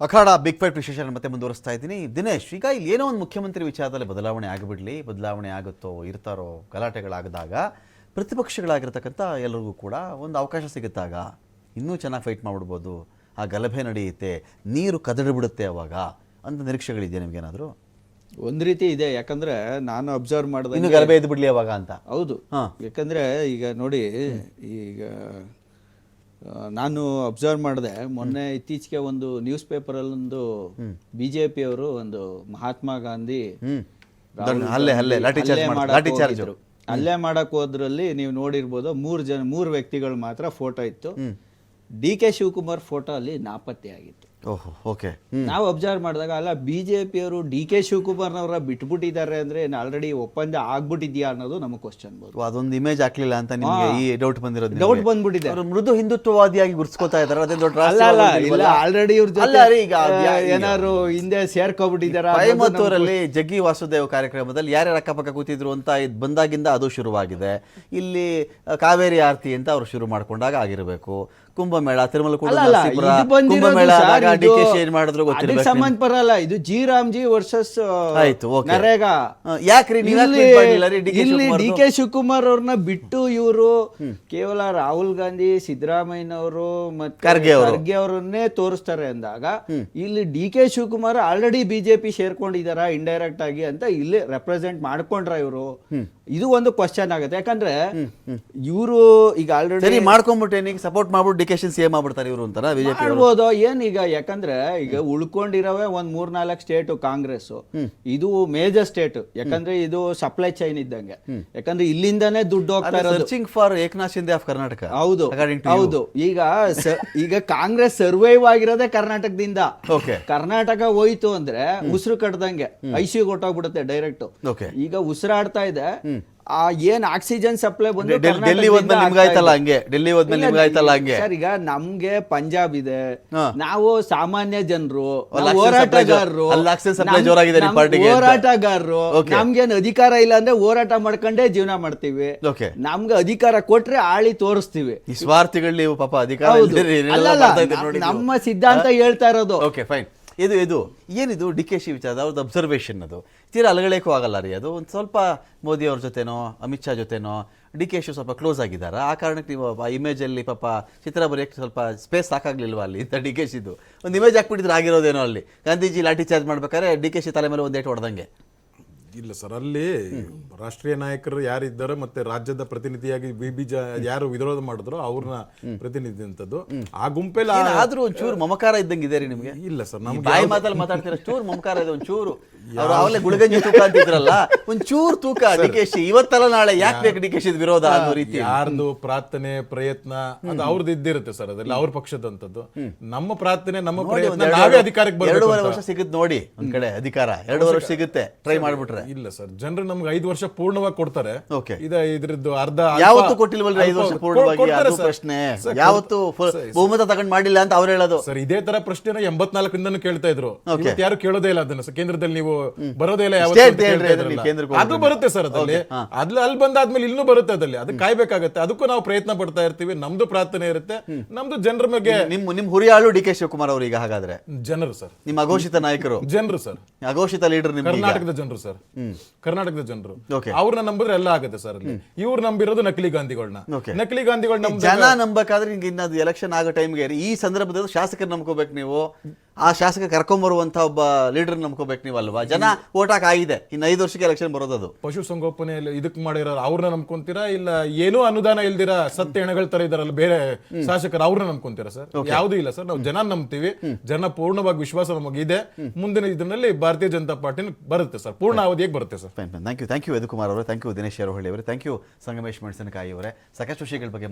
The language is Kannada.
ಅಖಾಡ ಬಿಗ್ ಫೈಟ್ ವಿಶೇಷ ಮತ್ತೆ ಮುಂದುವರಿಸ್ತಾ ಇದ್ದೀನಿ. ದಿನೇಶ್, ಈಗ ಇಲ್ಲಿ ಏನೋ ಒಂದು ಮುಖ್ಯಮಂತ್ರಿ ವಿಚಾರದಲ್ಲಿ ಬದಲಾವಣೆ ಆಗಿಬಿಡಲಿ, ಬದಲಾವಣೆ ಆಗುತ್ತೋ ಇರ್ತಾರೋ ಗಲಾಟೆಗಳಾಗದಾಗ ಪ್ರತಿಪಕ್ಷಗಳಾಗಿರ್ತಕ್ಕಂಥ ಎಲ್ಲರಿಗೂ ಕೂಡ ಒಂದು ಅವಕಾಶ ಸಿಗುತ್ತಾಗ ಇನ್ನೂ ಚೆನ್ನಾಗಿ ಫೈಟ್ ಮಾಡಿಬಿಡ್ಬೋದು, ಆ ಗಲಭೆ ನಡೆಯುತ್ತೆ, ನೀರು ಕದಡಿಬಿಡುತ್ತೆ ಅವಾಗ ಅಂತ ನಿರೀಕ್ಷೆಗಳಿದೆಯಾ ನಿಮ್ಗೇನಾದರೂ? ಒಂದು ರೀತಿ ಇದೆ, ಯಾಕಂದ್ರೆ ನಾನು ಅಬ್ಸರ್ವ್ ಮಾಡಿದ ಇನ್ನು ಗಲಭೆ ಎದ್ದು ಬಿಡ್ಲಿ ಅವಾಗ ಅಂತ. ಹೌದು, ಯಾಕಂದ್ರೆ ಈಗ ನೋಡಿ, ಈಗ ನಾನು ಅಬ್ಸರ್ವ್ ಮಾಡಿದೆ ಮೊನ್ನೆ ಇತ್ತೀಚೆಗೆ ಒಂದು ನ್ಯೂಸ್ ಪೇಪರಲ್ಲೊಂದು ಬಿಜೆಪಿ ಅವರು ಒಂದು ಮಹಾತ್ಮ ಗಾಂಧಿ ಹಲ್ಲೆ ಮಾಡಕ್ ಹೋದ್ರಲ್ಲಿ ನೀವು ನೋಡಿರ್ಬೋದು, ಮೂರು ವ್ಯಕ್ತಿಗಳು ಮಾತ್ರ ಫೋಟೋ ಇತ್ತು. ಡಿ.ಕೆ. ಶಿವಕುಮಾರ್ ಫೋಟೋ ಅಲ್ಲಿ ನಾಪತ್ತೆ ಆಗಿತ್ತು. ನಾವು ಅಬ್ಸರ್ವ್ ಮಾಡಿದಾಗ ಅಲ್ಲ, ಬಿಜೆಪಿ ಅವರು ಡಿ.ಕೆ. ಶಿವಕುಮಾರ್ನವರ ಬಿಟ್ಬಿಟ್ಟಿದ್ದಾರೆ ಅಂದ್ರೆ ಆಲ್ರೆಡಿ ಒಪ್ಪಂದ ಆಗ್ಬಿಟ್ಟಿದ್ಯಾ ಅನ್ನೋದು ನಮಗೆ ಕ್ವಶನ್ ಬೋದು. ಅದೊಂದು ಇಮೇಜ್ ಹಾಕ್ಲಿಲ್ಲ ಅಂತ ನಿಮಗೆ ಈ ಡೌಟ್ ಬಂದಿರೋದು? ಡೌಟ್ ಬಂದ್ಬಿಟ್ಟಿದೆ. ಮೃದು ಹಿಂದುತ್ವವಾದಿಯಾಗಿ ಗುರ್ಸ್ಕೊತಾ ಇದ್ದಾರೆ, ಅದೇ ದೊಡ್ಡ ಇಲ್ಲ ಆಲ್ರೆಡಿ ಇವ್ರ ಈಗ ಏನಾದ್ರು ಹಿಂದೆ ಸೇರ್ಕೊಬಿಟ್ಟಿದಾರ. ಕೊಯಮತ್ತೂರಲ್ಲಿ ಜಗ್ಗಿ ವಾಸುದೇವ್ ಕಾರ್ಯಕ್ರಮದಲ್ಲಿ ಯಾರ್ಯಾರ ಅಕ್ಕಪಕ್ಕ ಕೂತಿದ್ರು ಅಂತ ಬಂದಾಗಿಂದ ಅದು ಶುರುವಾಗಿದೆ. ಇಲ್ಲಿ ಕಾವೇರಿ ಆರತಿ ಅಂತ ಅವ್ರು ಶುರು ಮಾಡ್ಕೊಂಡಾಗ ಆಗಿರಬೇಕು. ಕುಂಭಮೇಳ, ತಿರುಮಲ ಕುಂಭಮೇಳ ಮಾಡಿದ್ರು ಗೊತ್ತಿರಬೇಕು. ಸಂಬಂಧ ಬರಲ್ಲ, ಇದು ಜಿ ವರ್ಸಸ್ ನರೇಗಾ. ಯಾಕ್ರಿ ಇಲ್ಲಿ ಡಿ.ಕೆ. ಶಿವಕುಮಾರ್ ಅವ್ರನ್ನ ಬಿಟ್ಟು ಇವರು ಕೇವಲ ರಾಹುಲ್ ಗಾಂಧಿ, ಸಿದ್ದರಾಮಯ್ಯನವರು ಮತ್ತೆ ಖರ್ಗೆ ಅವರನ್ನೇ ತೋರಿಸ್ತಾರೆ ಅಂದಾಗ ಇಲ್ಲಿ ಡಿ.ಕೆ. ಶಿವಕುಮಾರ್ ಆಲ್ರೆಡಿ ಬಿಜೆಪಿ ಸೇರ್ಕೊಂಡಿದಾರ ಇಂಡೈರೆಕ್ಟ್ ಆಗಿ ಅಂತ ಇಲ್ಲಿ ರೆಪ್ರೆಸೆಂಟ್ ಮಾಡ್ಕೊಂಡ್ರ ಇವರು? ಇದು ಒಂದು ಕ್ವಶನ್ ಆಗುತ್ತೆ. ಯಾಕಂದ್ರೆ ಇವರು ಈಗ ಆಲ್ರೆಡಿ ಮಾಡ್ಕೊಂಡ್ಬಿಟ್ಟೆ ಸಪೋರ್ಟ್ ಮಾಡ್ಬಿಟ್ಟು ಡಿ.ಕೆ. ಸಿಎಂ ಆಗ್ಬಿಡ್ತಾರೆ ಇವರು ಅಂತ ಮಾಡ್ಬೋದು ಏನ್ ಈಗ. ಯಾಕಂದ್ರೆ ಈಗ ಉಳ್ಕೊಂಡಿರವೆ ಒಂದ್ 3-4 ಸ್ಟೇಟ್ ಕಾಂಗ್ರೆಸ್, ಇದು ಮೇಜರ್ ಸ್ಟೇಟ್. ಯಾಕಂದ್ರೆ ಇದು ಸಪ್ಲೈ ಚೈನ್ ಇದ್ದಂಗೆ, ಯಾಕಂದ್ರೆ ಇಲ್ಲಿಂದಾನೇ ದುಡ್ಡು ಹೋಗ್ತಾ ಇರೋದು. Searching for Eknath Shinde of Karnataka. ಹೌದು ಹೌದು. ಈಗ ಕಾಂಗ್ರೆಸ್ ಸರ್ವೈವ್ ಆಗಿರೋದೇ ಕರ್ನಾಟಕದಿಂದ. ಕರ್ನಾಟಕ ಹೋಯ್ತು ಅಂದ್ರೆ ಉಸಿರು ಕಟ್ಟದಂಗೆ ಐಸಿಯು ಕೊಟ್ಟೋಗ್ಬಿಡುತ್ತೆ ಡೈರೆಕ್ಟ್. ಈಗ ಉಸಿರಾಡ್ತಾ ಇದೆ, ಏನ್ ಆಕ್ಸಿಜನ್ ಸಪ್ಲೈ ಬಂದು ಡೆಲ್ಲಿ ನಿಮ್ಗಾಯ್ತಲ್ಲ ಹಂಗೆ, ಡೆಲ್ಲಿ ಹೋದ್ಮೇಲೆ ನಿಮ್ಗಾಯ್ತಲ್ಲ ಹಂಗೆ. ಸರ್, ಈಗ ನಮ್ಗೆ ಪಂಜಾಬ್ ಇದೆ, ನಾವು ಸಾಮಾನ್ಯ ಜನರು, ಹೋರಾಟಗಾರರು, ನಮ್ಗೇನ್ ಅಧಿಕಾರ ಇಲ್ಲ ಅಂದ್ರೆ ಹೋರಾಟ ಮಾಡ್ಕೊಂಡೇ ಜೀವನ ಮಾಡ್ತೀವಿ. ನಮ್ಗೆ ಅಧಿಕಾರ ಕೊಟ್ರೆ ಆಳಿ ತೋರಿಸ್ತೀವಿ. ಈ ಸ್ವಾರ್ಥಿಗಳು ನೀವು ಪಾಪ ಅಧಿಕಾರ ನಮ್ಮ ಸಿದ್ಧಾಂತ ಹೇಳ್ತಾ ಇರೋದು. ಇದು ಏನಿದು ಡಿ.ಕೆ.ಶಿ ವಿಚಾರ, ಅವ್ರದ್ದು ಅಬ್ಸರ್ವೇಷನ್ ಅದು ತೀರಾ ಅಲಗಳೇಕೂ ಆಗಲ್ಲ ರೀ. ಅದು ಒಂದು ಸ್ವಲ್ಪ ಮೋದಿ ಅವ್ರ ಜೊತೆನೋ ಅಮಿತ್ ಶಾ ಜೊತೆನೋ ಡಿ.ಕೆ.ಶಿ ಸ್ವಲ್ಪ ಕ್ಲೋಸ್ ಆಗಿದ್ದಾರೆ. ಆ ಕಾರಣಕ್ಕೆ ನೀವು ಆ ಇಮೇಜಲ್ಲಿ ಪಾಪ ಚಿತ್ರ ಬರೆಯೋಕ್ಕೆ ಸ್ವಲ್ಪ ಸ್ಪೇಸ್ ಸಾಕಾಗ್ಲಿಲ್ವಾ ಅಲ್ಲಿ ಅಂತ ಡಿ.ಕೆ.ಶಿದು ಒಂದು ಇಮೇಜ್ ಹಾಕ್ಬಿಟ್ಟಿದ್ರೆ ಆಗಿರೋದೇನೋ. ಅಲ್ಲಿ ಗಾಂಧೀಜಿ ಲಾಠಿ ಚಾರ್ಜ್ ಮಾಡ್ಬೇಕಾದ್ರೆ ಡಿ.ಕೆ.ಶಿ ತಲೆ ಮೇಲೆ ಒಂದೇಟು ಹೊಡೆದಂಗೆ. ಇಲ್ಲ ಸರ್, ಅಲ್ಲಿ ರಾಷ್ಟ್ರೀಯ ನಾಯಕರು ಯಾರಿದ್ದಾರೆ ಮತ್ತೆ ರಾಜ್ಯದ ಪ್ರತಿನಿಧಿಯಾಗಿ ಯಾರು ವಿರೋಧ ಮಾಡಿದ್ರು ಅವ್ರನ್ನ ಪ್ರತಿನಿಧಿ ಅಂತದ್ದು ಆ ಗುಂಪೆಲ್ಲ. ಆದ್ರೂ ಒಂಚೂರು ಮಮಕಾರ ಇದ್ದಂಗೆ ಇದೆ ರೀ ನಿಮ್ಗೆ? ಇಲ್ಲ ಸರ್, ನಮ್ಗೆ ಬಾಯಿ ಮಾತಲ್ಲಿ ಮಾತಾಡ್ತೀರ, ಚೂರು ಮಮಕಾರ ಇದೆ ಒಂಚೂರು. ಅವ್ರು ಆವಾಗಲೇ ಗುಳಗಂಜಿ ತೂಕ ಅಂತಿದ್ರಲ್ಲ, ಒಂಚೂರು ತೂಕ ಡಿ.ಕೆ.ಶಿ ಇವತ್ತಲ್ಲ ನಾಳೆ ಯಾಕೆ ಬೇಕು ಡಿ.ಕೆ.ಶಿ ವಿರೋಧ ಅನ್ನೋ ರೀತಿ. ಯಾರ್ದು ಪ್ರಾರ್ಥನೆ ಪ್ರಯತ್ನ ಅದು ಅವ್ರದ್ದು ಇದ್ದಿರುತ್ತೆ ಸರ್, ಅದೆಲ್ಲ ಅವ್ರ ಪಕ್ಷದಂತದ್ದು. ನಮ್ಮ ಪ್ರಾರ್ಥನೆ ನಮ್ಮ ಪ್ರಯತ್ನ ನಾವೇ ಅಧಿಕಾರಕ್ಕೆ 2.5 ವರ್ಷ ಸಿಗುತ್ತೆ ನೋಡಿ ಒಂದ್ ಕಡೆ ಅಧಿಕಾರ, 2.5 ವರ್ಷ ಸಿಗುತ್ತೆ ಟ್ರೈ ಮಾಡ್ಬಿಟ್ರೆ. ಇಲ್ಲ ಸರ್, ಜನರು ನಮ್ಗೆ 5 ವರ್ಷ ಪೂರ್ಣವಾಗಿ ಕೊಡ್ತಾರೆ. ಇದ್ರದ್ದು ಅರ್ಧ ಯಾವತ್ತು ಕೊಟ್ಟಿಲ್ವಲ್ಲ 5 ವರ್ಷ ಪೂರ್ಣವಾಗಿ? ಅದು ಪ್ರಶ್ನೆ, ಯಾವತ್ತು ಬಹುಮತ ತಗೊಂಡ್ ಮಾಡಿಲ್ಲ ಅಂತ ಅವ್ರು ಹೇಳೋದು. ಸರ್, ಇದೇ ತರ ಪ್ರಶ್ನೆ 84 ಕೇಳ್ತಾ ಇದ್ರು, ಯಾರು ಕೇಳೋದೇ ಇಲ್ಲ ಅದನ್ನ. ಕೇಂದ್ರದಲ್ಲಿ ನೀವು ಬರೋದೇ ಇಲ್ಲ, ಅದು ಬರುತ್ತೆ ಸರ್ ಅದಲ್ಲಿ. ಅಲ್ಲಿ ಬಂದಾದ್ಮೇಲೆ ಇನ್ನೂ ಬರುತ್ತೆ ಅದಲ್ಲಿ, ಅದು ಕಾಯ್ಬೇಕಾಗತ್ತೆ. ಅದಕ್ಕೂ ನಾವು ಪ್ರಯತ್ನ ಪಡ್ತಾ ಇರ್ತೀವಿ. ನಮ್ದು ಪ್ರಾರ್ಥನೆ ಇರುತ್ತೆ, ನಮ್ದು ಜನರ ಬಗ್ಗೆ. ನಿಮ್ ಹುರಿಯಾಳು ಡಿ.ಕೆ. ಶಿವಕುಮಾರ್ ಅವರು ಈಗ ಹಾಗಾದ್ರೆ ಜನರು ಸರ್, ನಿಮ್ಮ ಅಘೋಷಿತ ನಾಯಕರು, ಜನರು ಸರ್, ಅಘೋಷಿತ ಲೀಡರ್ ನಿಮ್ ಕರ್ನಾಟಕದ ಜನರು ಸರ್, ಕರ್ನಾಟಕದ ಜನರು. ಅವ್ರನ್ನ ನಂಬಿದ್ರೆ ಎಲ್ಲ ಆಗುತ್ತೆ ಸರ್. ಅಲ್ಲಿ ಇವ್ರು ನಂಬಿರೋದು ನಕಲಿ ಗಾಂಧಿಗಳನ್ನ. ನಕಲಿ ಗಾಂಧಿಗಳನ್ನ ಜನ ನಂಬಕಾದ್ರೆ ಇನ್ನದು ಎಲೆಕ್ಷನ್ ಆಗೋ ಟೈಮ್ಗೆ ಈ ಸಂದರ್ಭದಲ್ಲಿ ಶಾಸಕರು ನಂಬ್ಕೋಬೇಕು ನೀವು. ಆ ಶಾಸಕ ಕರ್ಕೊಂಬರುವಂತ ಒಬ್ಬ ಲೀಡರ್ ನಂಬ್ಕೋಬೇಕು ನೀವು ಅಲ್ವಾ? ಜನ ಓಟಾಕ್ ಆಗಿದೆ, ಇನ್ನು 5 ವರ್ಷಕ್ಕೆ ಎಲೆಕ್ಷನ್ ಬರೋದು. ಪಶುಸಂಗೋಪನೆಯಲ್ಲಿ ಇದಕ್ ಮಾಡಿರೋ ಅವ್ರನ್ನ ನಂಬ್ಕೊಂತೀರಾ, ಇಲ್ಲ ಏನೂ ಅನುದಾನ ಇಲ್ದಿರಾ ಸತ್ಯ ಹೆಣಗಳ ತರ ಇದಾರಲ್ಲ ಬೇರೆ ಶಾಸಕರು, ಅವ್ರನ್ನ ನಂಬ್ಕೊಂತೀರಾ ಸರ್? ಯಾವ್ದು ಇಲ್ಲ ಸರ್, ನಾವು ಜನ ನಂಬ್ತೀವಿ. ಜನ ಪೂರ್ಣವಾಗಿ ವಿಶ್ವಾಸ ನಮಗಿದೆ. ಮುಂದಿನ ಇದರಲ್ಲಿ ಭಾರತೀಯ ಜನತಾ ಪಾರ್ಟಿ ಬರುತ್ತೆ ಸರ್, ಪೂರ್ಣ ಅವಧಿಯಾಗಿ ಬರುತ್ತೆ ಸರ್. ಥ್ಯಾಂಕ್ ಯು ಯದುಕುಮಾರ್ ಅವರೇ, ಥ್ಯಾಂಕ್ ಯು ದಿನೇಶ್ ಯಾರಹಳ್ಳಿ ಅವರೇ, ಥ್ಯಾಂಕ್ ಯು ಸಂಗಮೇಶ್ ಮೆಣಸಿನಕಾಯಿ ಅವರೇ. ಸಾಕಷ್ಟು ವಿಷಯಗಳ ಬಗ್ಗೆ